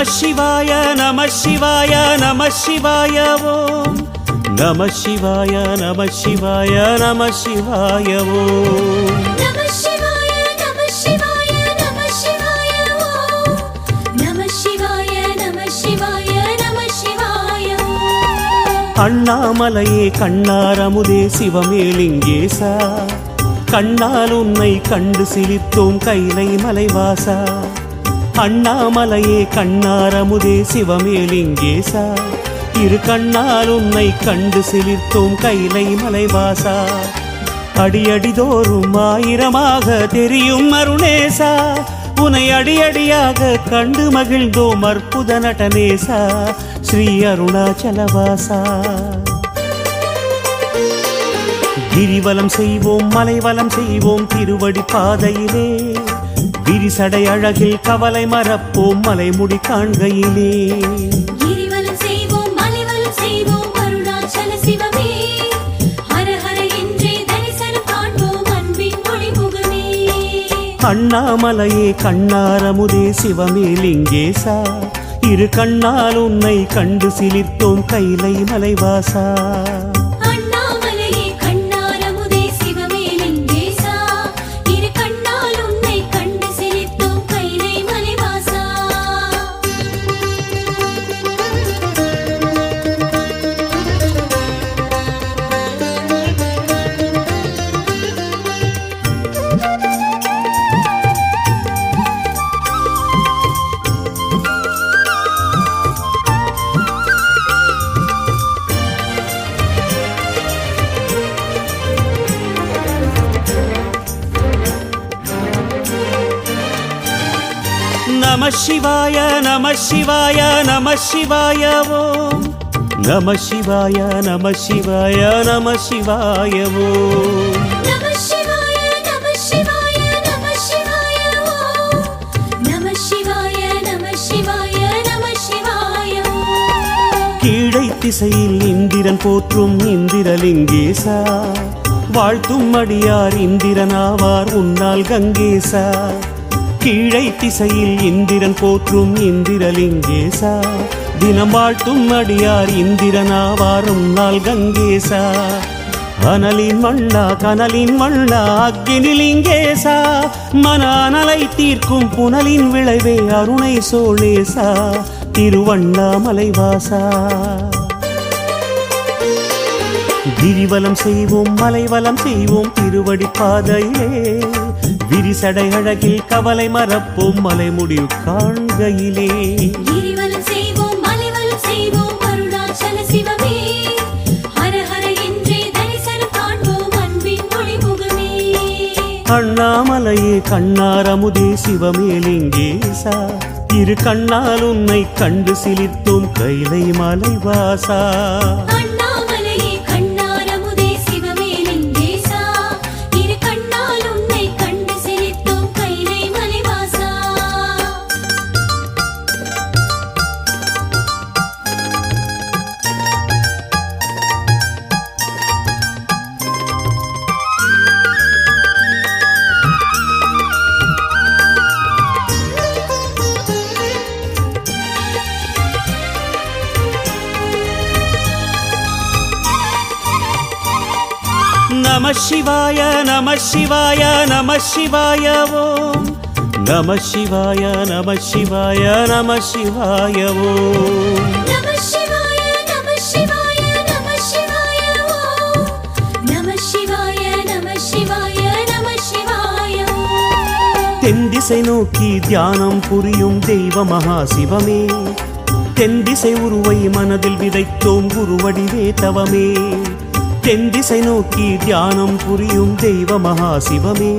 शिवाय नमः शिवाय नमः शिवाय ओम नमः शिवाय नमः शिवाय नमः शिवाय ओम नमः शिवाय नमः शिवाय नमः शिवाय ओम नमः शिवाय नमः शिवाय नमः शिवाय அண்ணாமலையே கண்ணாரமுதே சிவமே லிங்கேசா கண்ணால் உன்னை கண்டு சிலித்தோம் கைலை மலைவாசா அண்ணாமலையே கண்ணாரமுதே சிவமே லிங்கேசா இரு கண்ணால் உன்னை கண்டு சிலித்தோம் கைலை மலைவாசா அடியடிதோறும் ஆயிரமாக தெரியும் அருணேசா உனை அடியடியாக கண்டு மகிழ்ந்தோம் அற்புத நடனேசா ஸ்ரீ அருணாச்சலவாசா கிரிவலம் செய்வோம் மலைவலம் செய்வோம் திருவடி பாதையிலே விரிசடை அழகில் கவலை மறப்போம் மலைமுடி காண்கையிலே கிரிவலம் செய்வோம் மலைவலம் செய்வோம் அருணாச்சல சிவமே ஹர ஹர என்றே தரிசனம் காண்போம் அன்பின் ஒளிமுகமே அண்ணாமலையே கண்ணாரமுதே சிவமே லிங்கேசா இரு கண்ணால் உன்னை கண்டு சிலிர்த்தோம் கைலை மலைவாசா नमः शिवाय नमः शिवाय नमः शिवाय ओम नमः शिवाय नमः शिवाय नमः शिवाय ओम नमः शिवाय नमः शिवाय नमः शिवाय ओम नमः शिवाय नमः शिवाय नमः शिवाय கீழை திசையில் இந்திரன் போற்றும் இந்திரலிங்கேசா வாழ்த்தும் அடியார் இந்திரனாவார் உன்னால் கங்கேசா கீழை திசையில் இந்திரன் போற்றும் இந்திரலிங்கேசா தினம் வாழ்த்தும் அடியார் இந்திரனாவார் உன்னால் கங்கேசா அனலின் வண்ணா கனலின் வண்ணா அக்னிலிங்கேசா மன அனலை தீர்க்கும் புனலின் விளைவே அருணை சோழேசா திருவண்ணாமலைவாசா கிரிவலம் செய்வோம் மலைவலம் செய்வோம் திருவடி பாதையிலே விரிசடை அழகில் கவலை மறப்போம் மலைமுடி காண்கையிலே கிரிவலம் செய்வோம் மலைவலம் செய்வோம் அருணாச்சல சிவமே ஹர ஹர என்றே தரிசனம் காண்போம் அன்பின் ஒளிமுகமே அண்ணாமலையே கண்ணாரமுதே சிவமே லிங்கேசா இரு கண்ணால் உன்னை கண்டு சிலிர்த்தோம் கைலை மலைவாசா नमः शिवाय नमः शिवाय नमः शिवाय ओम नमः शिवाय नमः शिवाय नमः शिवाय ओम नमः शिवाय नमः शिवाय नमः शिवाय ओम नमः शिवाय नमः शिवाय नमः शिवाय தென் திசை நோக்கி தியானம் புரியும் தெய்வ மகா சிவமே தென் திசை உருவை மனதில் விதைத்தோம் குருவடிவே தவமே தென் திசை நோக்கி தியானம் புரியும் தெய்வ மகா சிவமே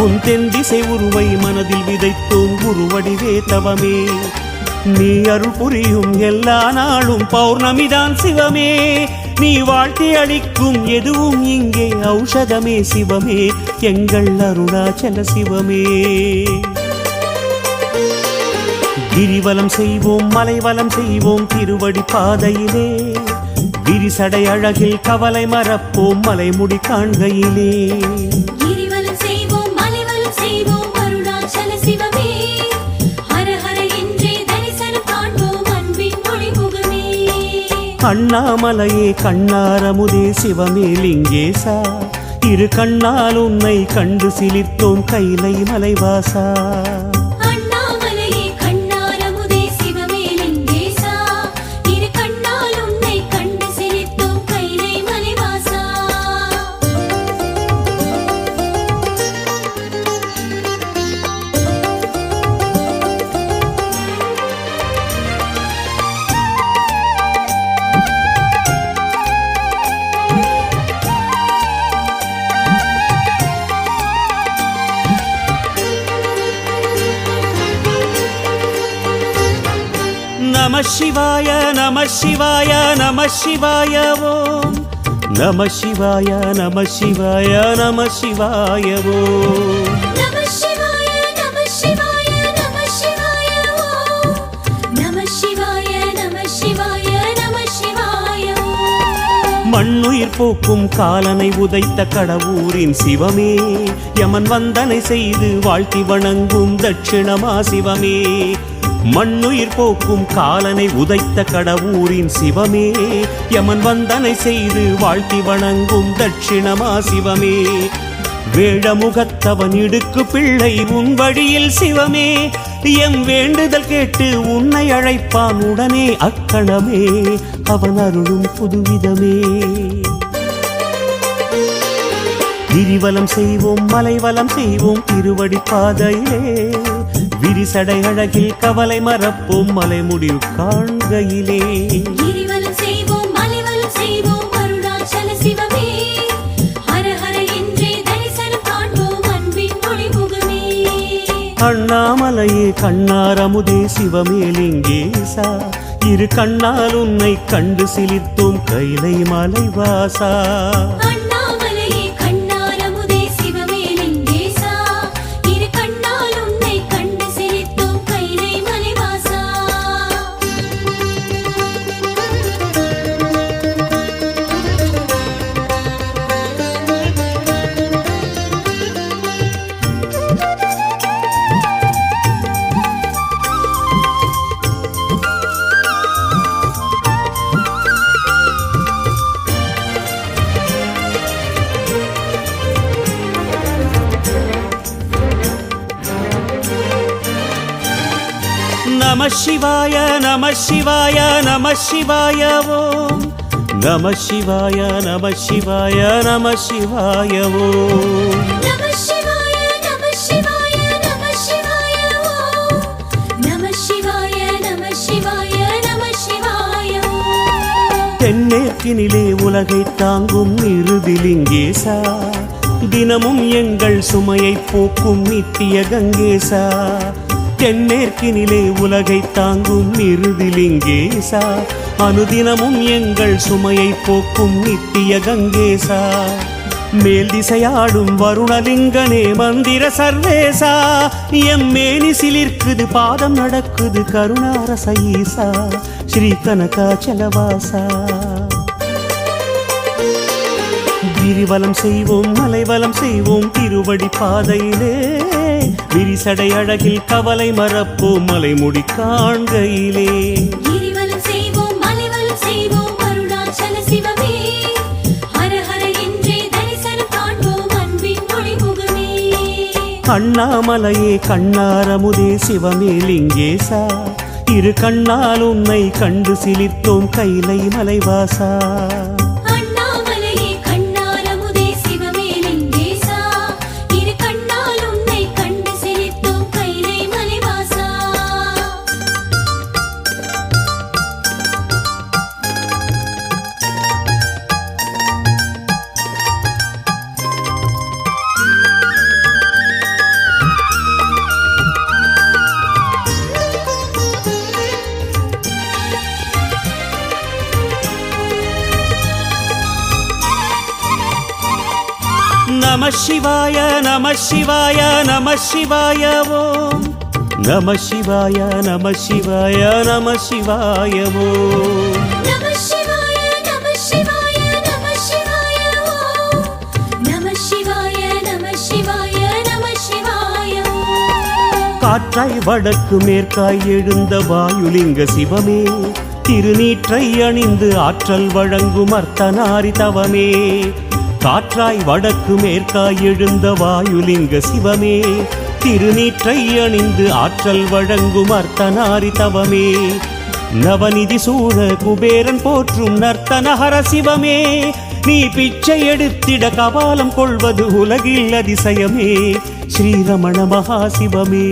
உன் தென் திசை உருவை மனதில் விதைத்தோம் குருவடிவே தவமே நீ அருள் புரியும் எல்லா நாளும் பௌர்ணமிதான் சிவமே நீ வாழ்த்தி அளிக்கும் எதுவும் இங்கே ஔஷதமே சிவமே எங்கள் அருணாச்சல சிவமே கிரிவலம் செய்வோம் மலைவலம் செய்வோம் திருவடி பாதையிலே விரிசடை அழகில் கவலை மறப்போம் மலைமுடி காண்கையிலே கிரிவலம் செய்வோம் மலைவலம் செய்வோம் அருணாச்சல சிவமே ஹர ஹர என்றே தரிசனம் அண்ணாமலையே கண்ணாரமுதே சிவமே லிங்கேசா இரு கண்ணால் உன்னை கண்டு சிலிர்த்தோம் கைலை மலைவாசா அண்ணாமலையே கண்ணாரமுதே சிவமே லிங்கேசா இரு கண்ணால் உன்னை கண்டு சிலிர்த்தோம் கைலை மலைவாசா நம சிவாய நம சிவாய நம சிவாய ஓம் நம சிவாய நம சிவாய நம சிவாய ஓம் நம சிவாய நம சிவாய நம சிவாய ஓம் நம சிவாய நம சிவாய நம சிவாய ஓம் மண்ணுயிர் போக்கும் காலனை உதைத்த கடவுரின் சிவமே யமன் வந்தனை செய்து வாழ்த்தி வணங்கும் தட்சிணமா சிவமே மண்ணுயிர் போக்கும் காலனை உதைத்த கடவுரின் சிவமே யமன் வந்தனை செய்து வாழ்த்தி வணங்கும் தட்சிணமா சிவமே வேழமுகத்தவன் இடுக்கு பிள்ளை உன் வழியில் சிவமே எம் வேண்டுதல் கேட்டு உன்னை அழைப்பான் உடனே அக்கணமே அவன் அருளும் புதுவிதமே கிரிவலம் செய்வோம் மலைவலம் செய்வோம் திருவடி பாதையிலே விரிசடை அழகில் கவலை மறப்போம் மலை முடிவு காண்கையிலே கிரிவலம் செய்வோம் மலைவலம் செய்வோம் அருணாச்சல சிவமே ஹர ஹர என்றே தரிசனம் காண்போம் அன்பின் ஒளிமுகமே அண்ணாமலையே கண்ணாரமுதே சிவமே லிங்கேசா இரு கண்ணால் உன்னை கண்டு சிலிர்த்தோம் கைலை மலைவாசா அண்ணாமலையே கண்ணாரமுதே சிவமே லிங்கேசா இரு கண்ணால் உன்னை கண்டு சிரித்தோம் கைலை மலைவாசா நம சிவாய நம சிவாய நம சிவாய ஓம் நம சிவாய நம சிவாய நம சிவாய ஓம் நம சிவாய நம சிவாய நம சிவாய ஓம் நம சிவாய நம சிவாய நம சிவாய ஓம் தென்னேற்கினிலே உலகை தாங்கும் இறுதிலிங்கேசா தினமும் எங்கள் சுமையை போக்கும் நித்திய கங்கேசா தென்னேற்கினிலே உலகை தாங்கும் இறுதிலிங்கேசா அனுதினமும் எங்கள் சுமையை போக்கும் நித்திய கங்கேசா மேல் திசையாடும் வருணலிங்கனே மந்திர சர்வேசா எம் மேனி சிலிர்க்குது பாதம் நடக்குது கருணாரச ஈசா ஸ்ரீ கனகாச்சலவாசா கிரிவலம் செய்வோம் மலைவலம் செய்வோம் திருவடி பாதையிலே விரிசடை அழகில் கவலை மறப்போம் மலைமுடி காண்கையிலே கிரிவலம் செய்வோம் மலைவலம் செய்வோம் அருணாச்சல சிவமே ஹர ஹர என்றே தரிசனம் காண்போம் அன்பின் ஒளிமுகமே அண்ணாமலையே கண்ணாரமுதே சிவமே லிங்கேசா இரு கண்ணால் உன்னை கண்டு சிலிர்த்தோம் கைலை மலைவாசா அண்ணாமலையே கண்ணாரமுதே சிவமே லிங்கேசா இரு கண்ணால் உன்னை கண்டு சிரித்தோம் கைலை மலைவாசா நம சிவாய நம சிவாய நம சிவாய ஓம் நம சிவாய நம சிவாய நம சிவாய ஓம் நம சிவாய நம சிவாய நம சிவாய ஓம் நம சிவாய நம சிவாய நம சிவாய ஓம் காற்றாய் வடக்கு மேற்காய் எழுந்த வாயுலிங்க சிவமே திருநீற்றை அணிந்து ஆற்றல் வழங்கும் அர்த்தநாரி தவமே காற்றாய் வடக்கு மேற்காய் எழுந்த வாயுலிங்க சிவமே திருநீற்றை அணிந்து ஆற்றல் வழங்கும் அர்த்தநாரி தவமே நவநிதி சூழ குபேரன் போற்றும் நர்த்தனஹர சிவமே நீ பிச்சை எடுத்திட கபாலம் கொள்வது உலகில் அதிசயமே ஸ்ரீரமண மகாசிவமே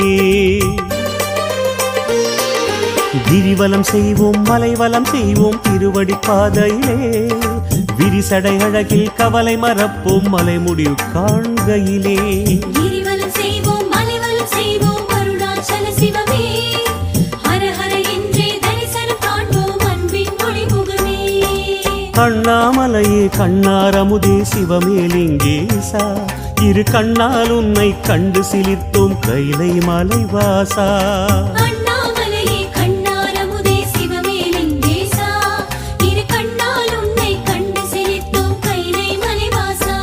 கிரிவலம் செய்வோம் மலைவலம் செய்வோம் திருவடி பாதையிலே விரிசடை அழகில் கவலை மறப்போம் மலை முடிவு காண்கையிலே கிரிவலம் செய்வோம் மலைவலம் செய்வோம் அருணாச்சல சிவமே ஹர ஹர என்றே தரிசனம் காண்போம் அன்பின் ஒளிமுகமே அண்ணாமலையே கண்ணாரமுதே சிவமே லிங்கேசா இரு கண்ணால் உன்னை கண்டு சிலிர்த்தோம் கைலை மலைவாசா அண்ணாமலையே கண்ணாரமுதே சிவமே லிங்கேசா இரு கண்ணால் உன்னை கண்டு சிலிர்த்தோம் கைலை மலைவாசா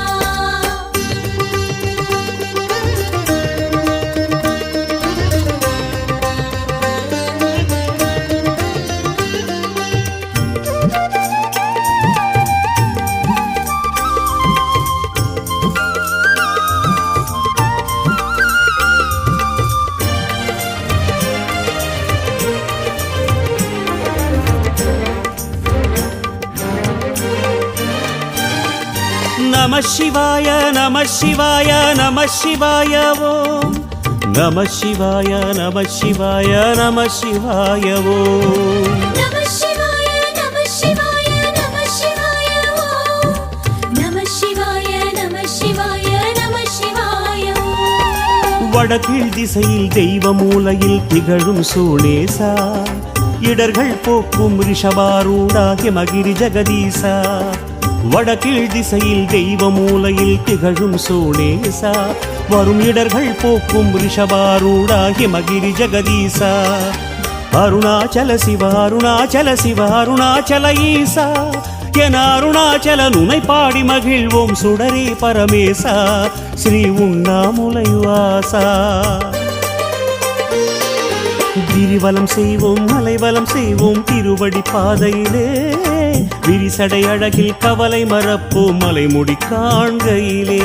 நம சிவாய நம சிவாய நம சிவாய ஓம் நம சிவாய நம சிவாய நம சிவாய ஓம் நம சிவாய நம சிவாய நம சிவாய ஓம் நம சிவாய நம சிவாய நம சிவாய ஓம் வடகிழ் திசையில் தெய்வ மூலையில் திகழும் சூளேசா இடர்கள் போக்கும் ரிஷபாரூடாகிய மகிரி ஜெகதீசா வடகிழ் திசையில் தெய்வ மூலையில் திகழும் சூளேசா வரும் இடர்கள் போக்கும் ரிஷபாரூடாகிய மகிரி ஜெகதீசா அருணாச்சல சிவ அருணாச்சல சிவ அருணாச்சல ஈசா என அருணாச்சல நுனை பாடி மகிழ்வோம் சுடரே பரமேசா ஸ்ரீ உண்ணாமுலை வாசா கிரிவலம் செய்வோம் மலைவலம் செய்வோம் திருவடி பாதையிலே விரிசடை அழகில் கவலை மறப்போம் மலைமுடி காண்கையிலே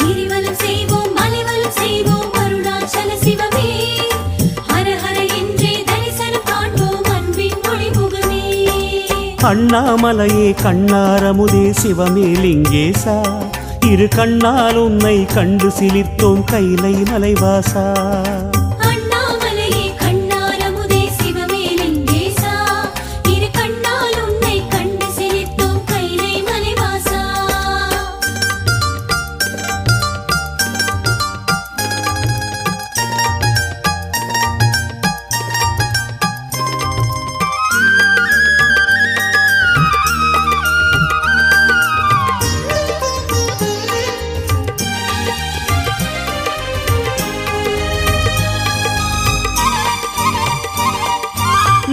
கிரிவலம் செய்வோம் மலைவலம் செய்வோம் அருணாச்சல சிவமே ஹர ஹர என்றே தரிசனம் காண்போம் அன்பின் ஒளிமுகமே அண்ணாமலையே கண்ணாரமுதே சிவமே லிங்கேசா இரு கண்ணால் உன்னை கண்டு சிலிர்த்தோம் கைலை மலைவாசா அண்ணாமலையே கண்ணாரமுதே சிவமே லிங்கேசா இரு கண்ணால் உன்னை கண்டு சிலிர்த்தோம் கைலை மலைவாசா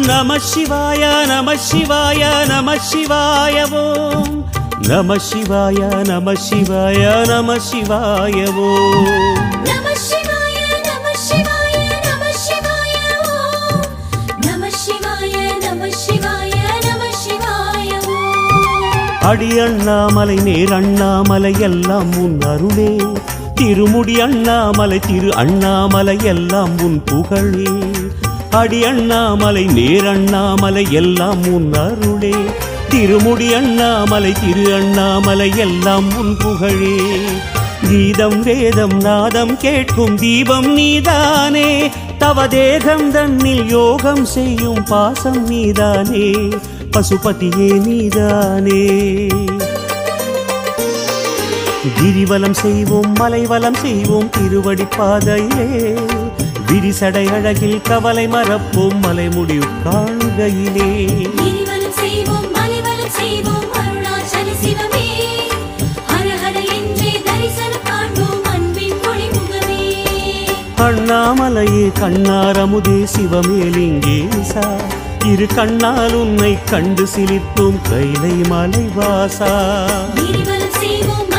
நம சிவாய நம சிவாய நம சிவாய ஓம் நம சிவாய நம சிவாய நம சிவாய ஓம் நம சிவாய நம சிவாய நம சிவாய ஓம் நம சிவாய நம சிவாய நம சிவாய ஓம் அடி அண்ணாமலை நேர் அண்ணாமலை எல்லாம் உன் அருளே திருமுடி அண்ணாமலை திரு அண்ணாமலை எல்லாம் உன் புகழே அடி அண்ணாமலை நேர் அண்ணாமலை எல்லாம் உன் அருளே திருமுடி அண்ணாமலை திரு அண்ணாமலை எல்லாம் உன் புகழே கீதம் வேதம் நாதம் கேட்கும் தீபம் நீதானே தவ தேகம் தன்னில் யோகம் செய்யும் பாசம் நீதானே பசுபதியே நீதானே கிரிவலம் செய்வோம் மலைவலம் செய்வோம் திருவடி பாதையிலே விரிசடை அழகில் கவலை மறப்போம் மலை முடிவு காண்கையிலே கிரிவலம் செய்வோம் மலைவலம் செய்வோம் அருணாச்சல சிவமே ஹர ஹர என்றே தரிசனம் காண்போம் அன்பின் ஒளிமுகமே அண்ணாமலையே கண்ணாரமுதே சிவமே லிங்கேசா இரு கண்ணால் உன்னை கண்டு சிலிர்த்தோம் கைலை மலைவாசா கிரிவலம் செய்வோம்